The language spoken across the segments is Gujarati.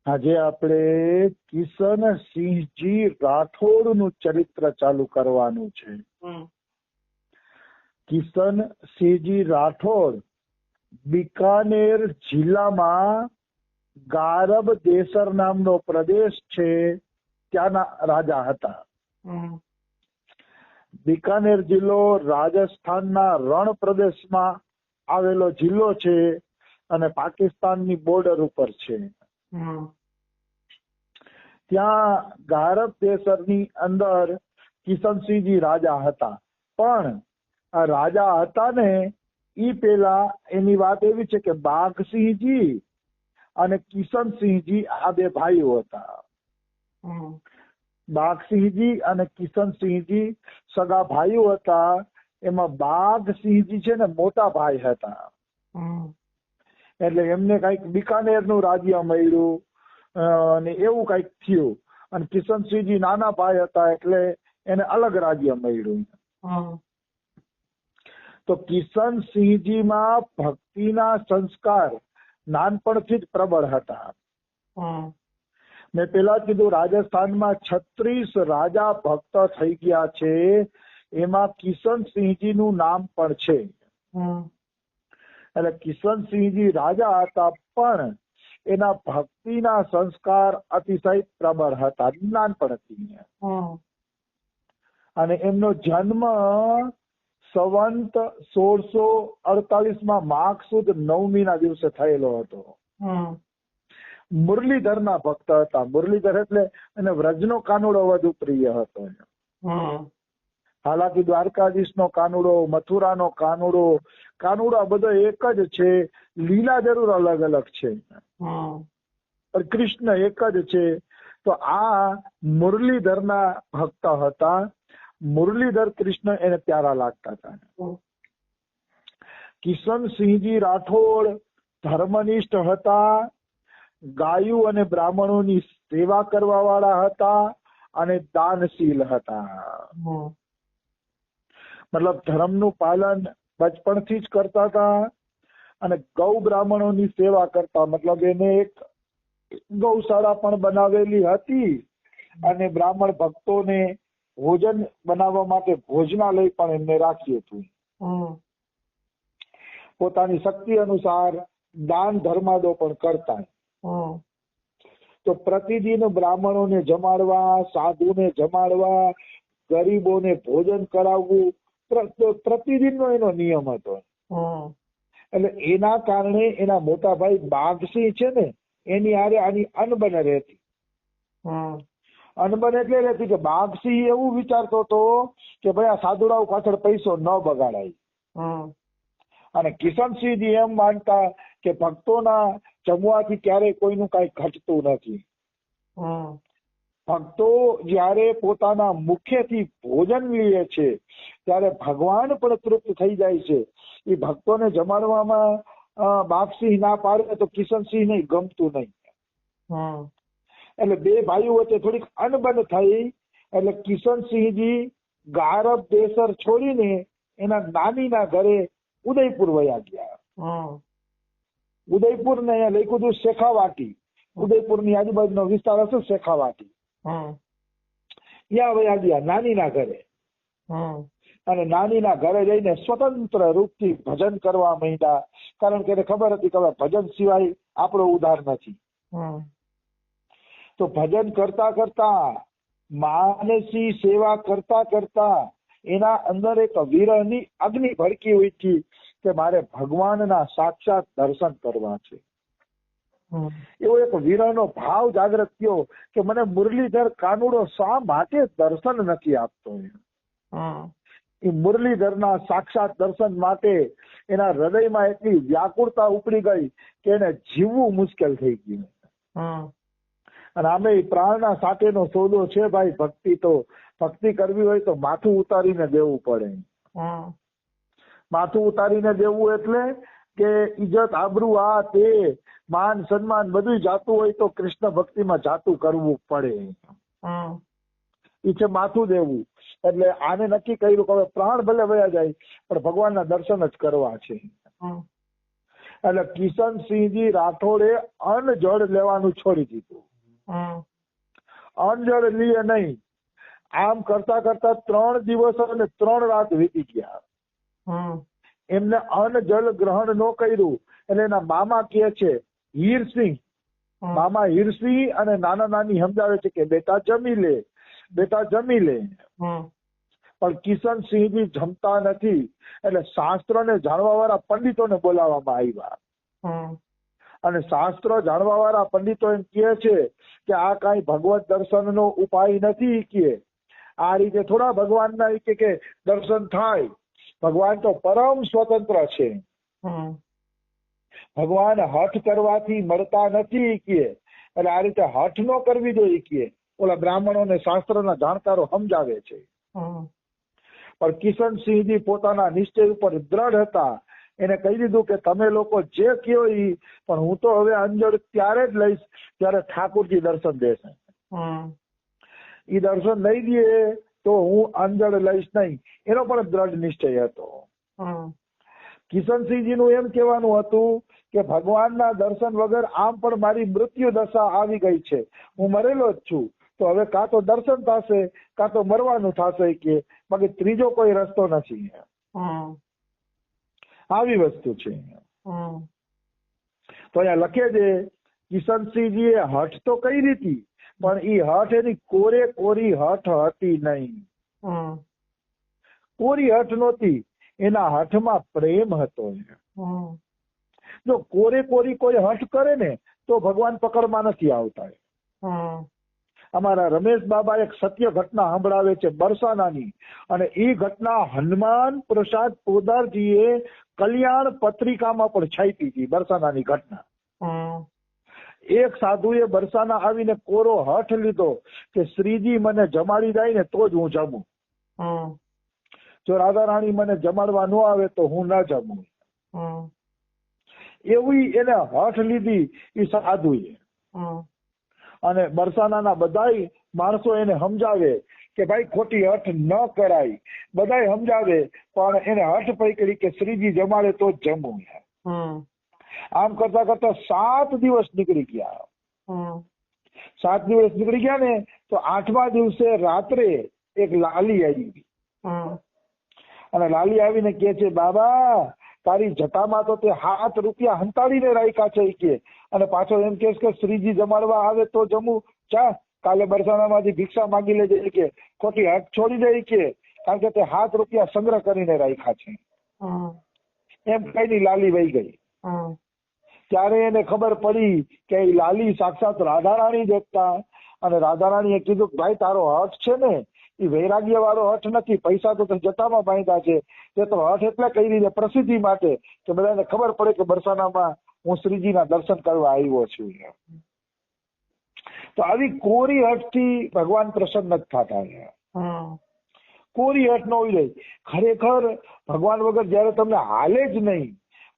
આજે આપણે કિશનસિંહજી રાઠોડનું ચરિત્ર ચાલુ કરવાનું છે. કિશનસિંહજી રાઠોડ બિકાનેર જિલ્લામાં ગારબ દેસર નામનો પ્રદેશ છે ત્યાંના રાજા હતા. બિકાનેર જિલ્લો રાજસ્થાનના રણ પ્રદેશમાં આવેલો જિલ્લો છે અને પાકિસ્તાનની બોર્ડર ઉપર છે. ત્યાં ગારબ દેસરની અંદર કિશનસિંહજી રાજા હતા. પણ આ રાજા હતા ને ઈ પેલા એની વાત એવી છે કે બાઘસિંહજી અને કિશનસિંહજી આ બે ભાઈઓ હતા. બાઘસિંહજી અને કિશનસિંહજી સગા ભાઈઓ હતા. એમાં બાઘસિંહજી છે ને મોટા ભાઈ હતા. એટલે એમને કઈક બિકાનેર નું રાજ્ય મળ્યું અને એવું કઈક થયું. અને કિશનસિંહજી નાના ભાઈ હતા એટલે એને અલગ રાજ્ય મળ્યું. તો કિશનસિંહજી માં ભક્તિના સંસ્કાર નાનપણથી જ પ્રબળ હતા. મેં પેલા કીધું રાજસ્થાનમાં 36 રાજા ભક્ત થઈ ગયા છે. એમાં કિશનસિંહજી નું નામ પણ છે. એટલે કિશનસિંહજી રાજા હતા પણ એના ભક્તિના સંસ્કાર અતિશય પ્રબળ હતા નાનપણથી. અને એમનો જન્મ સંવંત 1648 માઘ સુદ 9મી ના દિવસે થયેલો હતો. મુરલીધર ના ભક્ત હતા. મુરલીધર એટલે એને વ્રજનો કાનુડો વધુ પ્રિય હતો. હાલાકી દ્વારકાધીશ નો કાનુડો, મથુરાનો કાનુડો, કાનુડા બધો એક જ છે. લીલા જરૂર અલગ અલગ છે પણ કૃષ્ણ એક જ છે. તો આ મુરલીધર ના ભક્ત હતા. મુરલીધર કૃષ્ણ એને પ્યારા લાગતા હતા. કિશનસિંહજી રાઠોડ ધર્મનિષ્ઠ હતા. ગાયું અને બ્રાહ્મણોની સેવા કરવા વાળા હતા અને દાનશીલ હતા. મતલબ ધર્મનું પાલન બચપણથી જ કરતા હતા અને ગૌ બ્રાહ્મણોની સેવા કરતા. મતલબ એને એક ગૌશાળા પણ બનાવેલી હતી અને બ્રાહ્મણ ભક્તોને ભોજન બનાવવા માટે ભોજનાલય પણ એમને રાખ્યું હતું. પોતાની શક્તિ અનુસાર દાન ધર્માદો પણ કરતા. તો પ્રતિદિન બ્રાહ્મણોને જમાડવા, સાધુને જમાડવા, ગરીબોને ભોજન કરાવવું પ્રતિદિનનો એનો નિયમ હતો. એટલે એના કારણે એના મોટા ભાઈ બાઘસિંહ છે ને એની હારે આની અનબન રહેતી. અનબન એટલે રહેતી કે બાઘસિંહ એવું વિચારતો હતો કે ભાઈ આ સાધુડાઓ પાછળ પૈસો ન બગાડાય. અને કિશનસિંહજી એમ માનતા કે ભક્તોના જમવાથી ક્યારેય કોઈનું કઈ ઘટતું નથી. ભક્તો જયારે પોતાના મુખ્યથી ભોજન લે છે ત્યારે ભગવાન પણ તૃપ્ત થઈ જાય છે. એ ભક્તોને જમાડવામાં બાઘસિંહ ના પાડે તો કિશનસિંહને ગમતું નહીં. એટલે બે ભાઈઓ વચ્ચે થોડીક અનબન થઈ. એટલે કિશનસિંહજી ગારબ દેસર છોડીને એના નાનીના ઘરે ઉદયપુર વયા ગયા. ઉદયપુર ને અહીંયા લખ્યું હતું શેખાવાટી. ઉદયપુરની આજુબાજુનો વિસ્તાર હશે શેખાવાટી. ત્યાં વયા ગયા નાનીના ઘરે. અને નાનીના ઘરે જઈને સ્વતંત્ર રૂપથી ભજન કરવા માંડ્યા. કારણ કે એને ખબર હતી કે ભજન સિવાય આપણો ઉદ્ધાર નથી. તો ભજન કરતા કરતા માનસી સેવા કરતા કરતા એના અંદર એક વિરહની અગ્નિ ભડકી ઉઠી કે મારે ભગવાનના સાક્ષાત દર્શન કરવા છે. એવો એક વિરહનો ભાવ જાગૃત થયો કે મને મુરલીધર કાનુડો શા માટે દર્શન નથી આપતો. એ મુરલીધરના સાક્ષાત દર્શન માટે એના હૃદયમાં એટલી વ્યાકુળતા ઉપડી ગઈ કે એને જીવવું મુશ્કેલ થઈ ગયું. અને આમે પ્રાણના સાથેનો સોદો છે ભાઈ ભક્તિ. તો ભક્તિ કરવી હોય તો માથું ઉતારીને દેવું પડે. માથું ઉતારીને દેવું એટલે કે ઇજ્જત આબરૂ આ તે માન સન્માન બધું જાતું હોય તો કૃષ્ણ ભક્તિમાં જાતું કરવું પડે. એ છે માથું દેવું. એટલે આને નક્કી કર્યું કે હવે પ્રાણ ભલે વયા જાય પણ ભગવાનના દર્શન જ કરવા છે. એટલે કિશનસિંહજી રાઠોડે અન્ન જળ લેવાનું છોડી દીધું. અન્ન જળ લીએ નહીં. આમ કરતા કરતા 3 દિવસ અને 3 રાત વીતી ગયા. એમને અન્ન જળ ગ્રહણ ન કર્યું એટલે એના મામા કહે છે હીરસિંહ, મામા હીરસિંહ અને નાના નાની સમજાવે છે કે બેટા જમી લે, બેટા જમી લે. પણ કિશનસિંહજી જમતા નથી. એટલે શાસ્ત્રને જાણવા વાળા પંડિતોને બોલાવવામાં આવ્યા. અને શાસ્ત્ર જાણવા વાળા પંડિતો એમ કહે છે કે આ કાંઈ ભગવત દર્શનનો ઉપાય નથી. કે આ રીતે થોડા ભગવાનના કે દર્શન થાય. ભગવાન તો પરમ સ્વતંત્ર છે. ભગવાન હઠ કરવાથી મળતા નથી. કે એટલે આ રીતે હઠ ન કરવી જોઈએ. કે ઓલા બ્રાહ્મણો ને શાસ્ત્રના જાણકારો સમજાવે છે. પણ કિશનસિંહજી પોતાના નિશ્ચય ઉપર દ્રઢ હતા. એને કહી દીધું કે તમે લોકો જે કહો એ, પણ હું તો હવે અંજળ ત્યારે જ લઈશ ત્યારે ઠાકોરજી દર્શન દેશે. એ દર્શન નહીં દે તો હું અંજળ લઈશ નહીં. એનો પણ દ્રઢ નિશ્ચય હતો. કિશનસિંહજીનું એમ કહેવાનું હતું કે ભગવાનના દર્શન વગર આમ પણ મારી મૃત્યુ દશા આવી ગઈ છે. હું મરેલો જ છું. તો હવે કાં તો દર્શન થશે કાં તો મરવાનું થશે. કે બાકી ત્રીજો કોઈ રસ્તો નથી. આવી વસ્તુ છે. તો અહીંયા લખે છે કિશનસિંહજીએ હઠ તો કઈ રીતી, પણ એ હઠ એની કોરે કોરી હઠ હતી નહીં. કોરી હઠ નહોતી. એના હઠમાં પ્રેમ હતો. જો કોરે કોરી કોઈ હઠ કરે ને તો ભગવાન પકડમાં નથી આવતા. અમારા રમેશ બાબા એક સત્ય ઘટના સંભળાવે છે બરસાનાની. અને એ ઘટના હનુમાન પ્રસાદ પોદારજીએ કલ્યાણ પત્રિકામાં પણ છાપી હતી. બરસાનાની ઘટના. એક સાધુએ બરસાના આવીને કોરો હઠ લીધો કે શ્રીજી મને જમાડી જાય ને તો જ હું જમું. જો રાધા રાણી મને જમાડવા ન આવે તો હું ના જમું. એવી એને હઠ લીધી એ સાધુએ. અને બરસાનાના બધાય માણસો એને સમજાવે કે ભાઈ ખોટી હઠ ન કરાય. બધાય સમજાવે પણ એને હઠ પકડી કે શ્રીજી જમાડે તો જ જમું. આમ કરતા કરતા 7 દિવસ નીકળી ગયા. 7 દિવસ નીકળી ગયા ને તો 8મા દિવસે રાત્રે એક લાલી આવી. અને લાલી આવીને કે છે બાબા તારી જટામાં તો તે 7 રૂપિયા હંતાડીને રાખ્યા છે. કે અને પાછો એમ કે શ્રીજી જમાડવા આવે તો જમું. ચા કાલે બરસાનામાંથી ભિક્ષા માંગી લેજે. કે ખોટી હઠ છોડી દે. કે કારણ કે તે 7 રૂપિયા સંગ્રહ કરીને રાખ્યા છે. એમ કઈ લાલી વહી ગઈ. ત્યારે એને ખબર પડી કે એ લાલી સાક્ષાત રાધારાણી જ હતા. અને રાધારાણીએ કીધું કે ભાઈ તારો હઠ છે ને એ વૈરાગ્ય વાળો હઠ નથી. પૈસા તો જટામાં બાંધ્યા છે. તે તો હઠ એટલે કઈ રીતે પ્રસિદ્ધિ માટે કે બધાને ખબર પડે કે બરસાનામાં હું શ્રીજીના દર્શન કરવા આવ્યો છું. તો આવી કોરી હઠથી ભગવાન પ્રસન્ન જ થતા. કોરી હઠ ન હોય રહી. ખરેખર ભગવાન વગર જયારે તમને હાલે જ નહીં,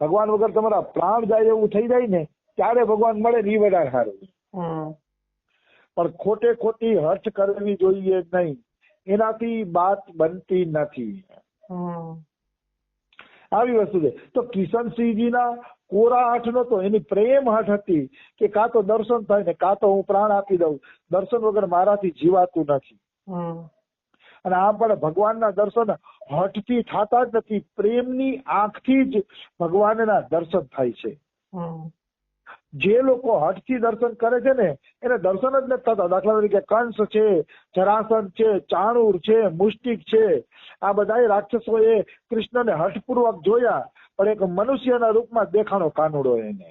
ભગવાન વગર તમારા પ્રાણ જાય એવું થઈ જાય ને ત્યારે ભગવાન મળે ને એ વધારે સારું. પણ ખોટે ખોટી હઠ કરવી જોઈએ નહીં. એનાથી વાત બનતી નથી. આવી વસ્તુ છે. તો કિશનસિંહજીના કોરા હઠ નતો, એની પ્રેમ હઠ હતી કે કાં તો દર્શન થાય ને કાં તો હું પ્રાણ આપી દઉં. દર્શન વગર મારાથી જીવાતું નથી. અને આમ પણ ભગવાનના દર્શન હઠથી થતા જ નથી. પ્રેમની આંખથી જ ભગવાનના દર્શન થાય છે. જે લોકો હઠથી દર્શન કરે છે ને એને દર્શન જ નથી થતા. દાખલા તરીકે કંસ છે, જરાસંધ છે, ચાણૂર છે, મુષ્ટિક છે. આ બધા રાક્ષસોએ કૃષ્ણને હઠપૂર્વક જોયા પણ એક મનુષ્યના રૂપમાં દેખાણો કાનુડો એને.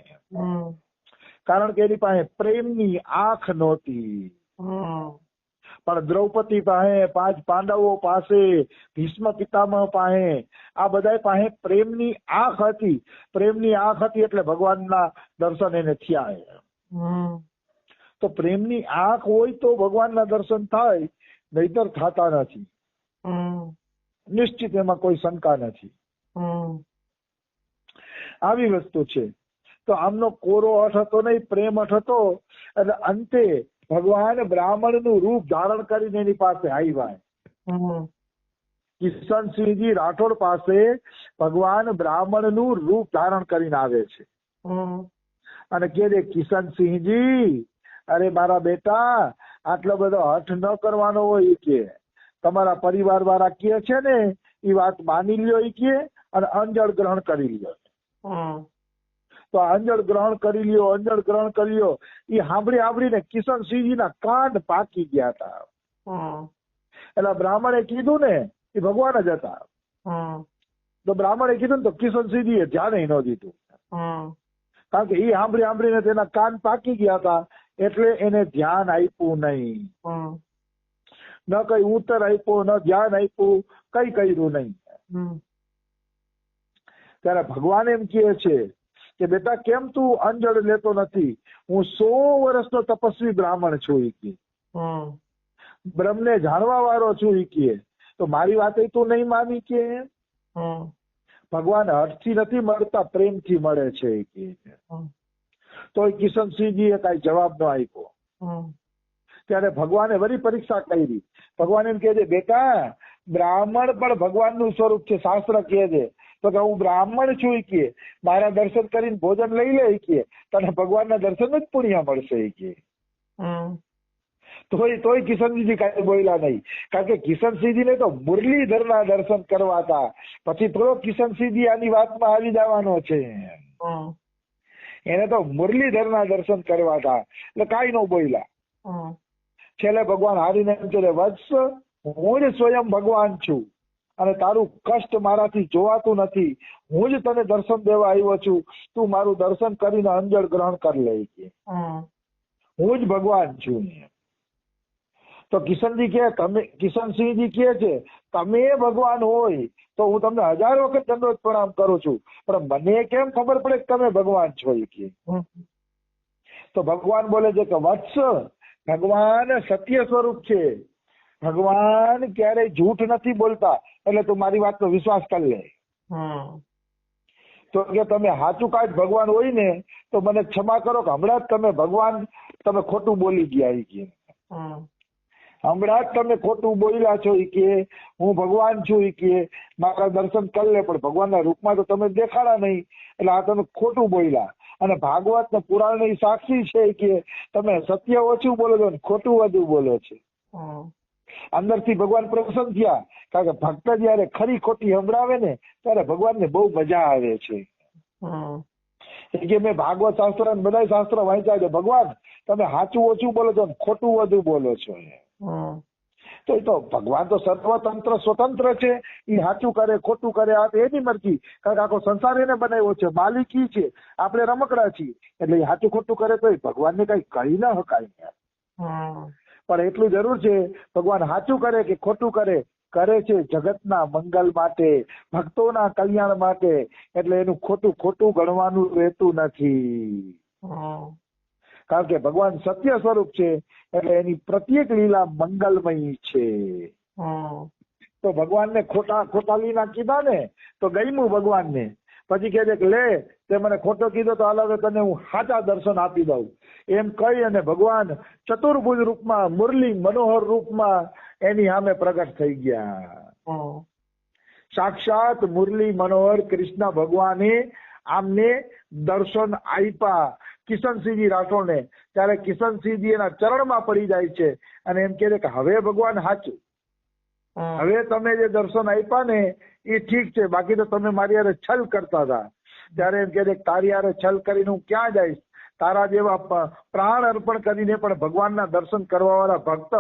કારણ કે એની પાસે પ્રેમની આંખ નહોતી. પણ દ્રૌપદી પાસે, 5 પાંડવો પાસે, ભીષ્મ પિતામહ પાસે, આ બધા પાસે પ્રેમની આંખ હતી. પ્રેમની આંખ હતી એટલે ભગવાનના દર્શન એને થયા. તો પ્રેમની આંખ હોય તો ભગવાનના દર્શન થાય, નહીતર થતા નથી. નિશ્ચિત, એમાં કોઈ શંકા નથી. આવી વસ્તુ છે. તો આમનો કોરો હઠ હતો નહીં, પ્રેમ હઠ હતો. એટલે અંતે ભગવાન બ્રાહ્મણનું રૂપ ધારણ કરીને એની પાસે આવ્યા. કિશનસિંહજી રાઠોડ પાસે ભગવાન બ્રાહ્મણનું રૂપ ધારણ કરીને આવે છે. હમ. અને કે દે કિશનસિંહજી, અરે મારા બેટા આટલો બધો હઠ ન કરવાનો હોય કે તમારા પરિવાર વાળા કે છે ને એ વાત માની લ્યો કે અને અંજળ ગ્રહણ કરી લ્યો. હમ. તો અંજળ ગ્રહણ કરી લ્યો, અંજળ ગ્રહણ કરી લ્યો. એ સાંભળીને કિશનસિંહજીના કાન પાકી ગયા હતા. હમ. એટલે બ્રાહ્મણે કીધું ને એ ભગવાન જ હતા. હમ. તો બ્રાહ્મણે કીધું ને તો કિશનસિંહજીએ ધ્યાન ન દીધું, હમ. કારણ કે એ સાંભળીને તેના કાન પાકી ગયા હતા એટલે એને ધ્યાન આપ્યું નહીં. હમ. ન કઈ ઉત્તર આપ્યો, ન ધ્યાન આપ્યું, કઈ કર્યું નહીં. હમ. ત્યારે ભગવાન એમ કહે છે કે બેટા કેમ તું અંજળ લેતો નથી? હું 100 વર્ષનો તપસ્વી બ્રાહ્મણ છું ઈ કે, હમ. બ્રહ્મને જાણવા વાળો છું ઈ કે, તો મારી વાત તું નહીં માની કે? હમ. ભગવાન હઠથી નથી મળતા, પ્રેમથી મળે છે ઈ કે. હમ. તો કિશનસિંહજીએ કઈ જવાબ ન આપ્યો. હમ. ત્યારે ભગવાને વળી પરીક્ષા કરી. ભગવાન એમ કહે છે બેટા બ્રાહ્મણ પણ ભગવાનનું સ્વરૂપ છે, શાસ્ત્ર કહે છે. તો કે હું બ્રાહ્મણ છું ઈ કે, મારા દર્શન કરીને ભોજન લઈ લે ઈ કે, તને ભગવાનના દર્શન જ પુણ્ય મળશે ઈ કે. હમ. તોય કિશનસિંહજી કાંઈ બોલ્યા નહીં, કારણ કે કિશનસિંહજીને તો મુરલીધરના દર્શન કરવા હતા. પછી થોડો કિશનસિંહજી આની વાતમાં આવી જવાનો છે. હમ. એને તો મુરલીધરના દર્શન કરવા હતા એટલે કાંઈ ન બોલ્યા. હમ. છેલ્લે ભગવાન હારીને એમ કહે વત્સ, હું જ સ્વયં ભગવાન છું અને તારું કષ્ટ મારાથી જોવાતું નથી. હું જ તને દર્શન દેવા આવ્યો છું. તું મારું દર્શન કરીને અંજળ ગ્રહણ કરી લે કે હમ. હું જ ભગવાન છું. તો કિશનસિંહજી કહે છે તમે ભગવાન હોય તો હું તમને 1000 વખત દંડવત પ્રણામ કરું છું, પણ મને કેમ ખબર પડે કે તમે ભગવાન છો કે? તો ભગવાન બોલે છે કે વત્સ, ભગવાન સત્ય સ્વરૂપ છે, ભગવાન ક્યારેય જૂઠ નથી બોલતા, એટલે તું મારી વાતનો વિશ્વાસ કરી લે. તો કે તમે સાચું કાંઈ ભગવાન હોય ને તો મને ક્ષમા કરો કે હમણાં જ તમે ખોટું બોલી ગયા ઈ કે. હમણાં જ તમે ખોટું બોલ્યા છો ઈ કે હું ભગવાન છું ઈ કે, મારા દર્શન કરી લે, પણ ભગવાનના રૂપમાં તો તમે દેખાડા નહીં, એટલે આ તમે ખોટું બોલ્યા. અને ભાગવત ને પુરાણ ની સાક્ષી છે કે તમે સત્ય ઓછું બોલો છો ને ખોટું વધુ બોલો છો. અંદરથી ભગવાન પ્રસન્ન થયા, કારણ કે ભક્ત જયારે ખરી ખોટી સંભળાવે ને ત્યારે ભગવાનને બહુ મજા આવે છે. કે મેં ભાગવત શાસ્ત્ર બધા શાસ્ત્ર વાંચ્યા છે, ભગવાન તમે સાચું ઓછું બોલો છો ને ખોટું વધુ બોલો છો. તો એ તો ભગવાન તો સર્વતંત્ર સ્વતંત્ર છે, એ સાચું કરે ખોટું કરે આ એની મરજી, કારણ કે આખો સંસાર એને બનાવ્યો છે, માલિકી છે, આપણે રમકડા છીએ, એટલે એ સાચું ખોટું કરે તો ભગવાનને કઈ કહી ના શકાય. પણ એટલું જરૂર છે ભગવાન સાચું કરે કે ખોટું કરે છે જગતના મંગલ માટે, ભક્તોના કલ્યાણ માટે, એટલે એનું ખોટું ગણવાનું રહેતું નથી. કારણ કે ભગવાન સત્ય સ્વરૂપ છે એટલે એની પ્રત્યેક લીલા મંગલમય છે. તો ભગવાનને ખોટા લીલા કીધા ને તો ગમ્યું ભગવાનને. પછી કહે છે કે લે તે મને ખોટો કીધો તો હાલ તને હું સાચા દર્શન આપી દઉં, એમ કહી અને ભગવાન ચતુર્ભુજ રૂપમાં મુરલી મનોહર રૂપમાં એની સામે પ્રગટ થઈ ગયા. સાક્ષાત મુરલી મનોહર કૃષ્ણ ભગવાને આમને દર્શન આપ્યા કિશનસિંહજી રાઠોડને. ત્યારે કિશનસિંહજી એના ચરણમાં પડી જાય છે અને એમ કહે છે કે હવે ભગવાન સાચું, હવે તમે જે દર્શન આપ્યા ને એ ઠીક છે, બાકી તો તમે મારી હારે છલ કરતા હતા. ત્યારે એમ કહે છે તારી હારે છલ કરીને હું ક્યાં જઈશ? તારા જેવા પ્રાણ અર્પણ કરીને પણ ભગવાનના દર્શન કરવા વાળા ભક્ત